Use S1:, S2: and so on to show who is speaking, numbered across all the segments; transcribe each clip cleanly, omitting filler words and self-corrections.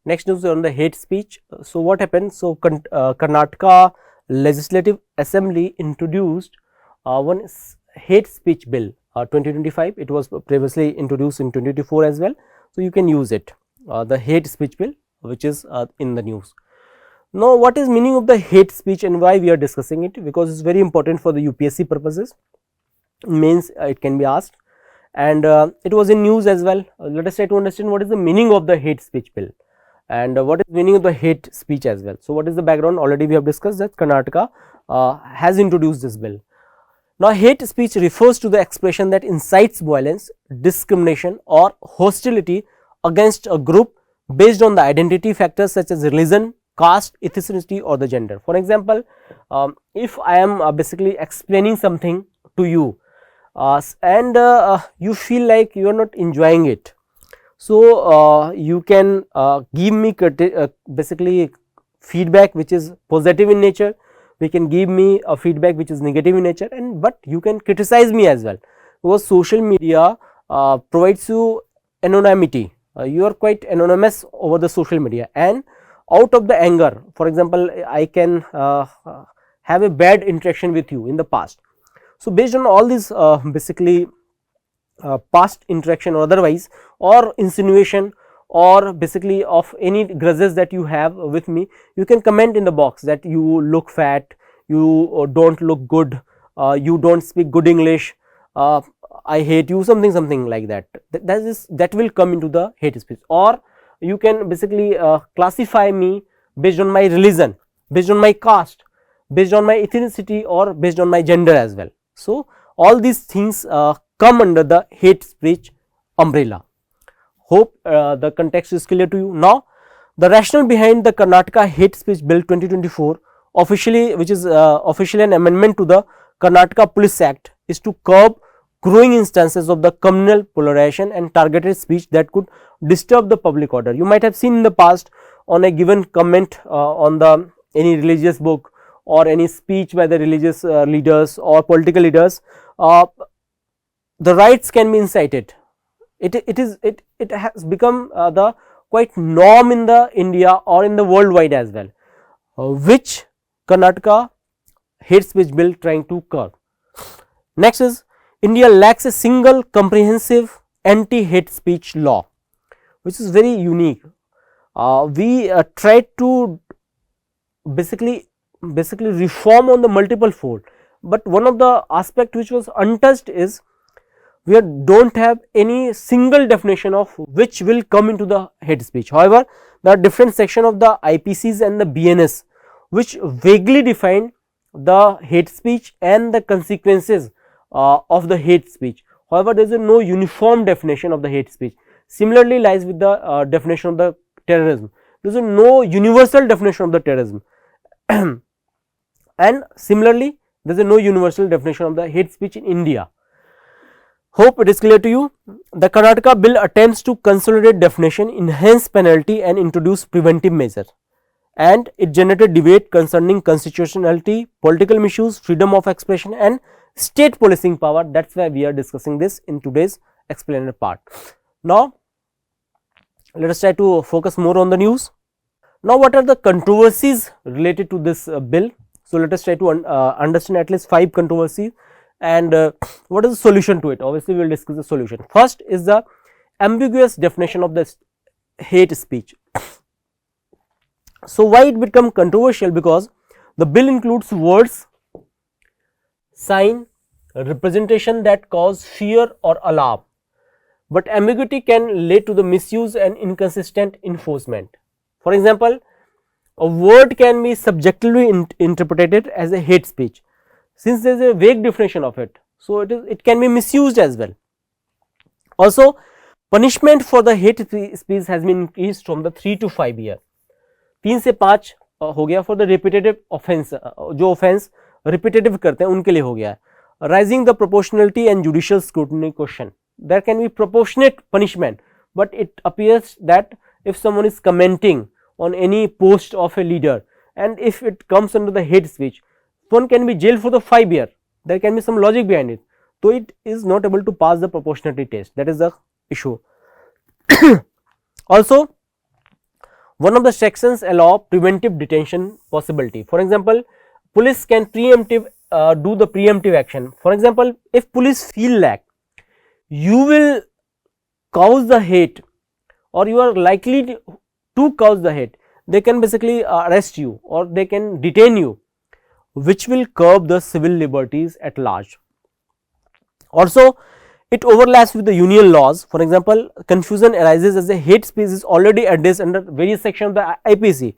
S1: Next news on the hate speech. So what happened? So Karnataka Legislative Assembly introduced one hate speech bill 2025. It was previously introduced in 2024 as well. So you can use it. The hate speech bill, which is in the news. Now, what is meaning of the hate speech and why we are discussing it? Because it's very important for the UPSC purposes. Means it can be asked, and it was in news as well. Let us try to understand what is the meaning of the hate speech bill and what is the meaning of the hate speech as well. So, what is the background? Already we have discussed that Karnataka has introduced this bill. Now, hate speech refers to the expression that incites violence, discrimination or hostility against a group based on the identity factors such as religion, caste, ethnicity or the gender. For example, if I am basically explaining something to you and you feel like you are not enjoying it, so you can give me basically feedback which is positive in nature. We can give me a feedback which is negative in nature, and but you can criticize me as well, because social media provides you anonymity. You are quite anonymous over the social media, and out of the anger, for example, I can have a bad interaction with you in the past. So, based on all these basically past interaction or otherwise, or insinuation or basically of any grudges that you have with me, you can comment in the box that you look fat, you do not look good, you do not speak good English, I hate you, something like that. That will come into the hate speech. Or you can basically classify me based on my religion, based on my caste, based on my ethnicity or based on my gender as well. So, all these things come under the hate speech umbrella. Hope the context is clear to you. Now, the rationale behind the Karnataka Hate Speech Bill 2024 officially, which is officially an amendment to the Karnataka Police Act, is to curb growing instances of the communal polarization and targeted speech that could disturb the public order. You might have seen in the past on a given comment on the any religious book or any speech by the religious leaders or political leaders, the riots can be incited. It has become the quite norm in the India or in the worldwide as well, which Karnataka hate speech bill trying to curb. Next is, India lacks a single comprehensive anti hate speech law, which is very unique. We tried to basically reform on the multiple fold, but one of the aspect which was untouched is we do not have any single definition of which will come into the hate speech. However, there are different section of the IPCs and the BNS which vaguely define the hate speech and the consequences of the hate speech. However, there is no uniform definition of the hate speech. Similarly lies with the definition of the terrorism. There is no universal definition of the terrorism and similarly there is no universal definition of the hate speech in India. Hope it is clear to you. The Karnataka bill attempts to consolidate definition, enhance penalty and introduce preventive measure, and it generated debate concerning constitutionality, political issues, freedom of expression and state policing power. That is why we are discussing this in today's explanatory part. Now, let us try to focus more on the news. Now, what are the controversies related to this bill? So, let us try to understand at least 5 controversies and what is the solution to it. Obviously, we will discuss the solution. First is the ambiguous definition of this hate speech. So, why it become controversial? Because the bill includes words, sign, representation that cause fear or alarm, but ambiguity can lead to the misuse and inconsistent enforcement. For example, a word can be subjectively interpreted as a hate speech, since there is a vague definition of it. So, it can be misused as well. Also, punishment for the hate speech has been increased from the 3 to 5 year. 3 से 5 हो गया for the repetitive offense, जो offense repetitive करते हैं उनके लिए हो गया है. Rising the proportionality and judicial scrutiny question. There can be proportionate punishment, but it appears that if someone is commenting on any post of a leader and if it comes under the hate speech, one can be jailed for the 5 years. There can be some logic behind it. So, it is not able to pass the proportionality test. That is the issue. Also, One of the sections allow preventive detention possibility. For example, police can do the preemptive action. For example, if police feel like you will cause the hate or you are likely to cause the hate, they can basically arrest you or they can detain you, which will curb the civil liberties at large. Also, it overlaps with the union laws. For example, confusion arises as a hate speech is already addressed under various sections of the IPC.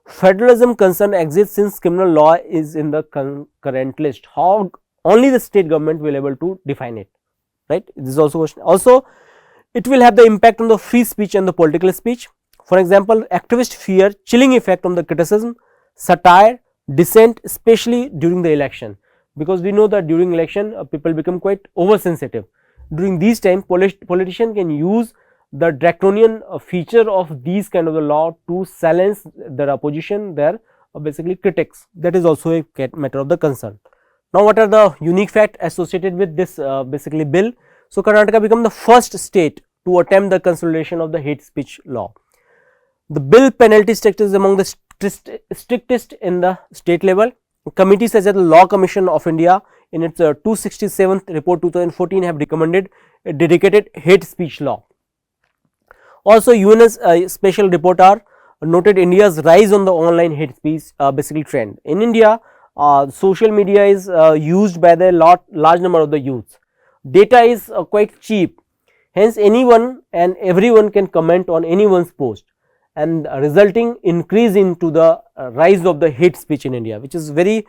S1: Federalism concern exists since criminal law is in the current list. How only the state government will able to define it, right? This is also a question. Also, it will have the impact on the free speech and the political speech. For example, activists fear chilling effect on the criticism, satire, dissent, especially during the election, because we know that during election people become quite oversensitive. During these time, politicians can use the draconian feature of these kind of the law to silence their opposition, their basically critics. That is also a matter of the concern. Now, what are the unique facts associated with this basically bill? So, Karnataka become the first state to attempt the consolidation of the hate speech law. The bill penalty structure is among the strictest in the state level. Committees such as the Law Commission of India in its 267th report 2014 have recommended a dedicated hate speech law. Also, UN's special reporter noted India's rise on the online hate speech basically trend. In India, social media is used by the large number of the youths. Data is quite cheap, hence anyone and everyone can comment on anyone's post, and resulting increase into the rise of the hate speech in India, which is very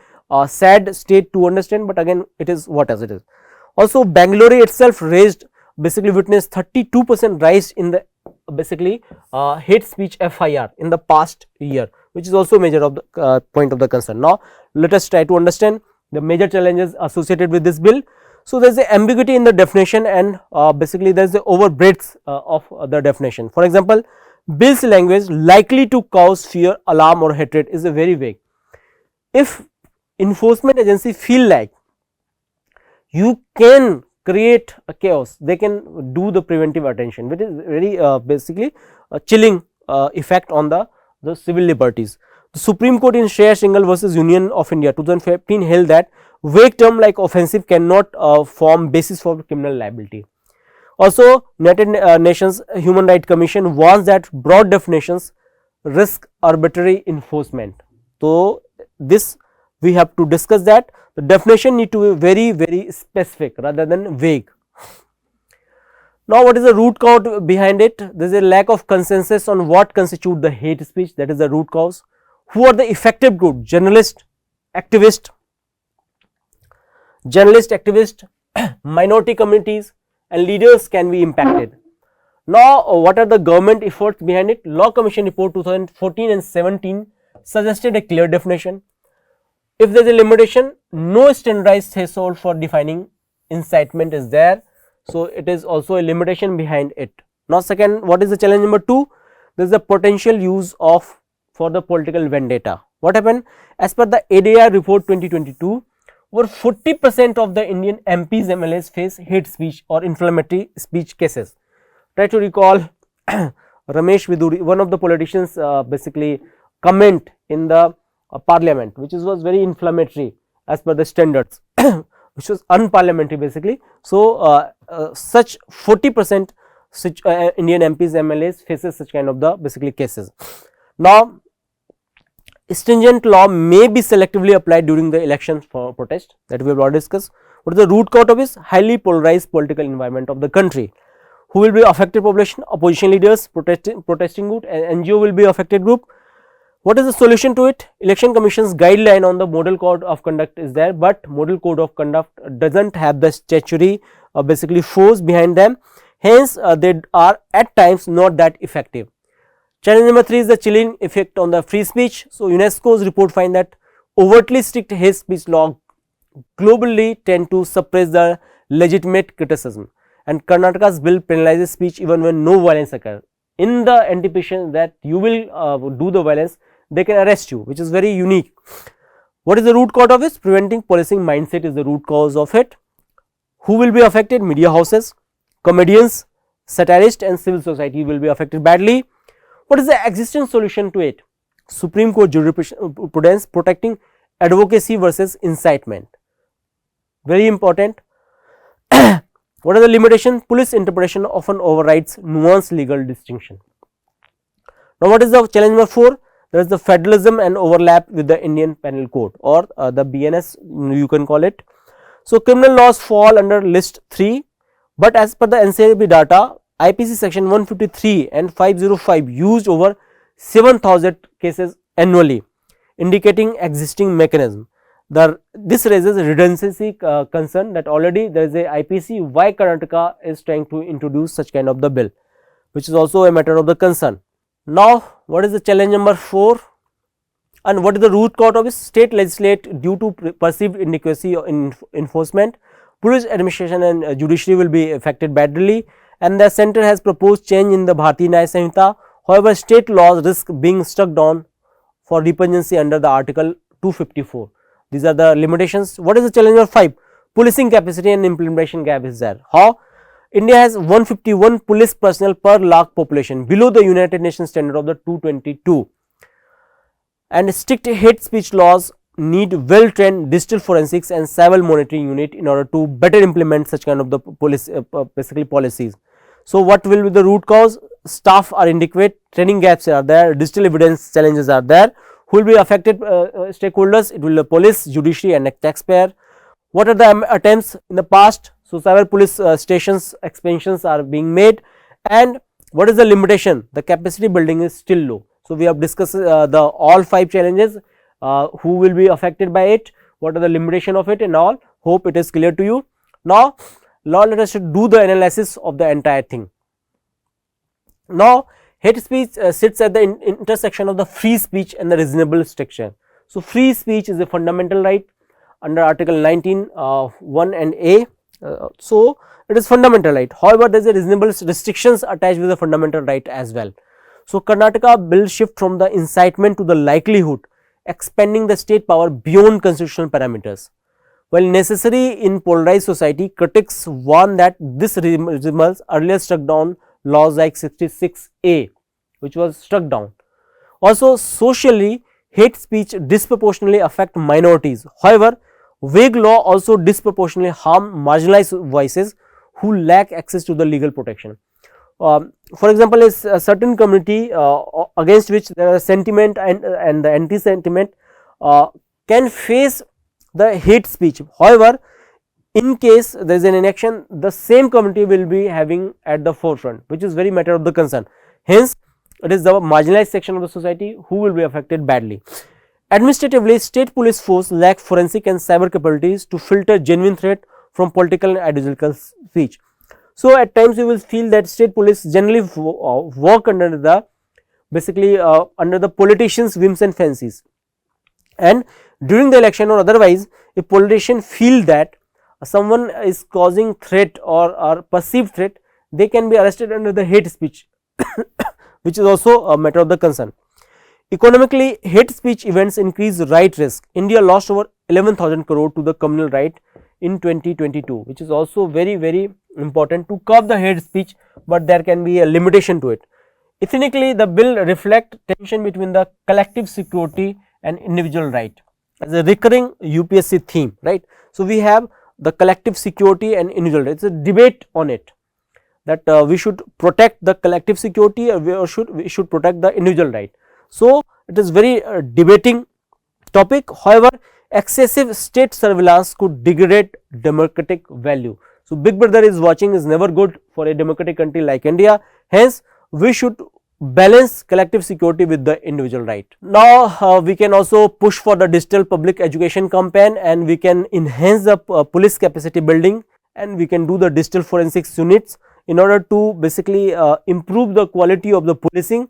S1: sad state to understand, but again it is what as it is. Also, Bangalore itself raised basically witnessed 32% rise in the basically hate speech FIR in the past year, which is also a major of the point of the concern. Now, let us try to understand the major challenges associated with this bill. So, there is a ambiguity in the definition and basically there is a overbreadth of the definition. For example, bill's language likely to cause fear, alarm or hatred is a very vague. If enforcement agency feel like you can create a chaos, they can do the preventive attention, which is very basically a chilling effect on the civil liberties. The Supreme Court in Share Singhal versus Union of India 2015 held that vague term like offensive cannot form basis for criminal liability. Also, United Nations Human Rights Commission warns that broad definitions risk arbitrary enforcement. So, this we have to discuss that the definition need to be very specific rather than vague. Now, what is the root cause behind it? There is a lack of consensus on what constitute the hate speech, that is the root cause. Who are the affected group? Journalist, activist, minority communities and leaders can be impacted. Now, what are the government efforts behind it? Law Commission report 2014 and 17 suggested a clear definition. If there is a limitation, no standardized threshold for defining incitement is there. So, it is also a limitation behind it. Now, second, what is the challenge number 2? There is a potential use of for the political vendetta. What happened? As per the ADR report 2022, over 40% of the Indian MPs, MLAs face hate speech or inflammatory speech cases. Try to recall Ramesh Viduri, one of the politicians basically comment in the parliament, which was very inflammatory as per the standards, which was unparliamentary basically. So, such 40% Indian MPs, MLAs faces such kind of the basically cases. Now, stringent law may be selectively applied during the elections for protest, that we have already discussed. What is the root cause of this? Highly polarized political environment of the country. Who will be affected population? Opposition leaders, protesting group, and NGO will be affected group. What is the solution to it? Election Commission's guideline on the model code of conduct is there, but model code of conduct does not have the statutory basically force behind them, hence they are at times not that effective. Challenge number 3 is the chilling effect on the free speech. So, UNESCO's report find that overtly strict hate speech law globally tend to suppress the legitimate criticism, and Karnataka's bill penalizes speech even when no violence occurs. In the anticipation that you will do the violence, they can arrest you, which is very unique. What is the root cause of this? Preventing policing mindset is the root cause of it. Who will be affected? Media houses, comedians, satirists and civil society will be affected badly. What is the existing solution to it? Supreme Court jurisprudence protecting advocacy versus incitement, very important. What are the limitations? Police interpretation often overrides nuanced legal distinction. Now, what is the challenge number 4? There is the federalism and overlap with the Indian Penal Code, or the BNS you can call it. So, criminal laws fall under list 3, but as per the NCRB data, IPC section 153 and 505 used over 7,000 cases annually, indicating existing mechanism. This raises a redundancy concern that already there is a IPC, why Karnataka is trying to introduce such kind of the bill, which is also a matter of the concern. Now, what is the challenge number 4, and what is the root cause of it? State legislate due to perceived inadequacy in enforcement, police administration and judiciary will be affected badly, and the centre has proposed change in the Bharatiya Nyaya Samhita. However, state laws risk being struck down for repugnancy under the article 254. These are the limitations. What is the challenge number 5? Policing capacity and implementation gap is there. How? India has 151 police personnel per lakh population, below the United Nations standard of the 222, and strict hate speech laws need well trained digital forensics and civil monitoring unit in order to better implement such kind of the police basically policies. So, what will be the root cause? Staff are inadequate, training gaps are there, digital evidence challenges are there. Who will be affected stakeholders? It will be the police, judiciary and taxpayer. What are the attempts in the past? So, several police stations expansions are being made, and what is the limitation? The capacity building is still low. So, we have discussed the all 5 challenges, who will be affected by it, what are the limitation of it and all. Hope it is clear to you. Now, let us do the analysis of the entire thing. Now, hate speech sits at the intersection of the free speech and the reasonable structure. So, free speech is a fundamental right under article 19 1 and A. So, it is fundamental right. However, there is a reasonable restrictions attached with the fundamental right as well. So, Karnataka bill shift from the incitement to the likelihood, expanding the state power beyond constitutional parameters. While necessary in polarized society, critics warn that this resembles earlier struck down laws like 66A, which was struck down. Also, socially, hate speech disproportionately affect minorities. However, vague law also disproportionately harm marginalized voices who lack access to the legal protection. For example, a certain community against which there is sentiment and the anti-sentiment can face the hate speech. However, in case there is an inaction, the same community will be having at the forefront, which is very matter of the concern. Hence, it is the marginalized section of the society who will be affected badly. Administratively, state police force lack forensic and cyber capabilities to filter genuine threat from political and ideological speech. So, at times you will feel that state police generally work under the basically under the politicians' whims and fancies, and during the election or otherwise, if politician feel that someone is causing threat or perceived threat, they can be arrested under the hate speech, which is also a matter of the concern. Economically, hate speech events increase right risk. India lost over 11,000 crore to the communal right in 2022, which is also very important to curb the hate speech, but there can be a limitation to it. Ethnically, the bill reflect tension between the collective security and individual right as a recurring UPSC theme, right. So, we have the collective security and individual right. It is a debate on it, that we should protect the collective security or we should protect the individual right. So, it is very debating topic. However, excessive state surveillance could degrade democratic value. So, big brother is watching is never good for a democratic country like India. Hence, we should balance collective security with the individual right. Now, we can also push for the digital public education campaign, and we can enhance the police capacity building, and we can do the digital forensics units in order to basically improve the quality of the policing.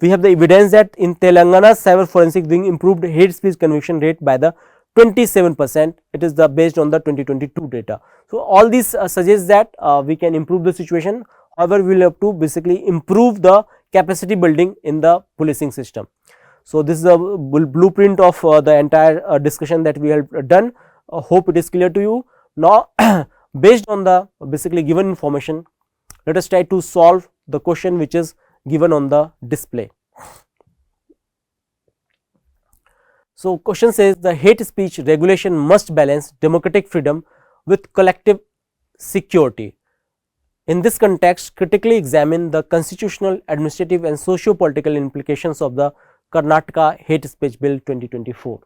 S1: We have the evidence that in Telangana, cyber forensics being improved hate speech conviction rate by the 27%. It is the based on the 2022 data. So, all these suggest that we can improve the situation. However, we will have to basically improve the capacity building in the policing system. So, this is a blueprint of the entire discussion that we have done. Hope it is clear to you. Now, based on the basically given information, let us try to solve the question which is given on the display. So, question says the hate speech regulation must balance democratic freedom with collective security. In this context, critically examine the constitutional, administrative and socio-political implications of the Karnataka Hate Speech Bill 2024.